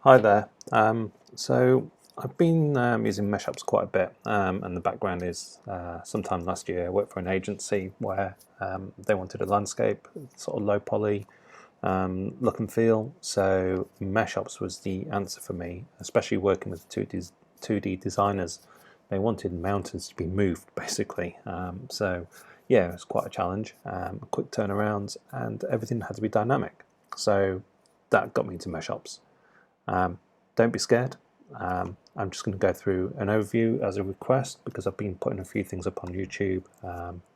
Hi there. So I've been using MeshOps quite a bit, and the background is sometime last year I worked for an agency where they wanted a landscape, sort of low poly look and feel. So MeshOps was the answer for me, especially working with 2D designers. They wanted mountains to be moved, basically. So yeah, it was quite a challenge. Quick turnarounds, and everything had to be dynamic. So that got me into MeshOps. Don't be scared. I'm just going to go through an overview as a request because I've been putting a few things up on YouTube,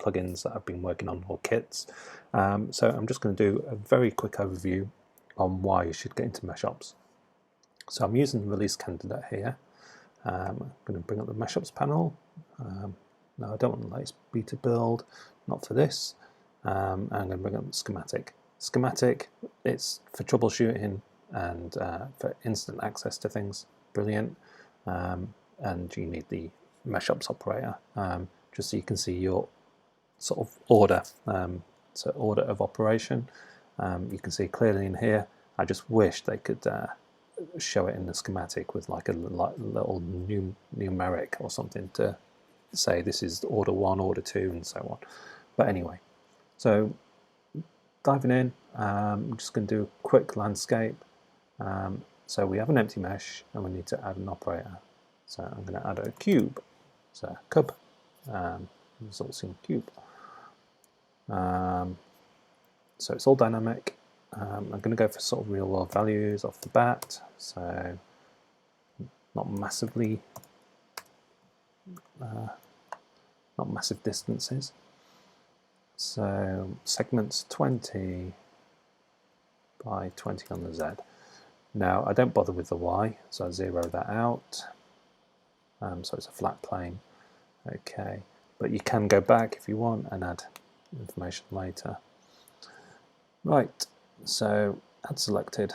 plugins that I've been working on, or kits. So I'm just going to do a very quick overview on why you should get into MeshOps. So I'm using the release candidate here. I'm going to bring up the MeshOps panel. No, I don't want the latest beta build, not for this. I'm going to bring up the schematic. Schematic, it's for troubleshooting and for instant access to things. Brilliant. And you need the MeshOps operator just so you can see your sort of order, so order of operation. You can see clearly in here. I just wish they could show it in the schematic with like a little numeric or something to say this is order 1, order 2, and so on. But anyway, so diving in, I'm just going to do a quick landscape. So we have an empty mesh and we need to add an operator. So I'm going to add a cube. So cub, results in cube. So it's all dynamic. I'm going to go for sort of real world values off the bat. So not massively, not massive distances. So segments 20 by 20 on the Z. Now I don't bother with the Y, so I zero that out. So it's a flat plane. Okay, but you can go back if you want and add information later. Right, so add selected.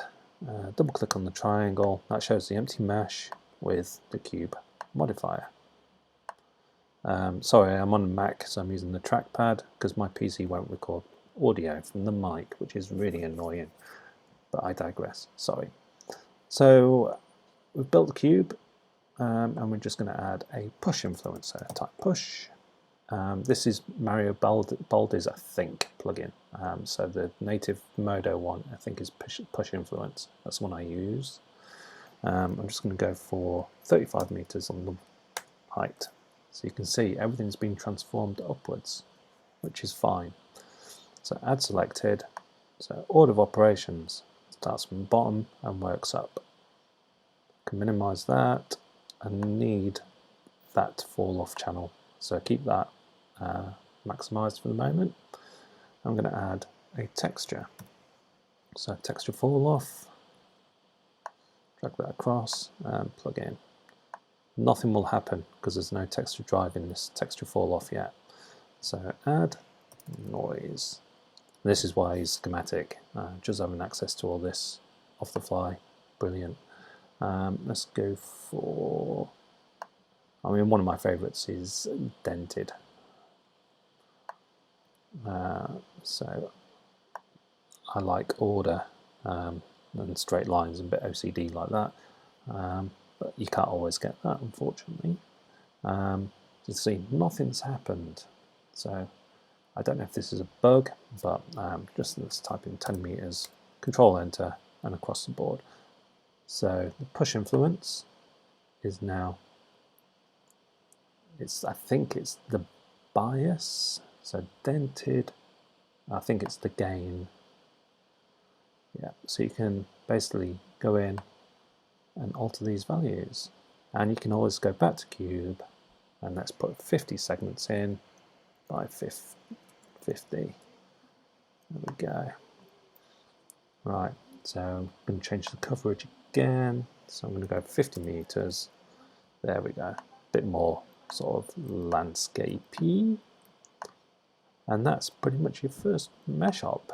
Double click on the triangle. That shows the empty mesh with the cube modifier. Sorry, I'm on a Mac, so I'm using the trackpad because my PC won't record audio from the mic, which is really annoying. But I digress. Sorry. So we've built the cube, and we're just going to add a push influencer. Type push. This is Mario Baldi's, I think, plugin. So the native Modo one, I think, is push influence. That's the one I use. I'm just going to go for 35 meters on the height. So you can see everything's been transformed upwards, which is fine. So add selected. So order of operations starts from the bottom and works up. I can minimize that and need that fall off channel. So keep that maximized for the moment. I'm going to add a texture. So texture fall off, drag that across and plug in. Nothing will happen because there's no texture drive in this texture fall off yet. So add noise. This is why I use schematic, just having access to all this off the fly. Brilliant. Let's go for, I mean, one of my favorites is dented. So I like order and straight lines and a bit OCD like that. But you can't always get that, unfortunately. You see, nothing's happened. So I don't know if this is a bug, but just let's type in 10 meters, Control Enter, and across the board. So the push influence is now, I think it's the bias. So dented, I think it's the gain. Yeah, so you can basically go in and alter these values. And you can always go back to cube, and let's put 50 segments in by 50. There we go. Right, so I'm going to change the coverage again. So I'm going to go 50 meters. There we go. A bit more sort of landscapey. And that's pretty much your first MeshOP.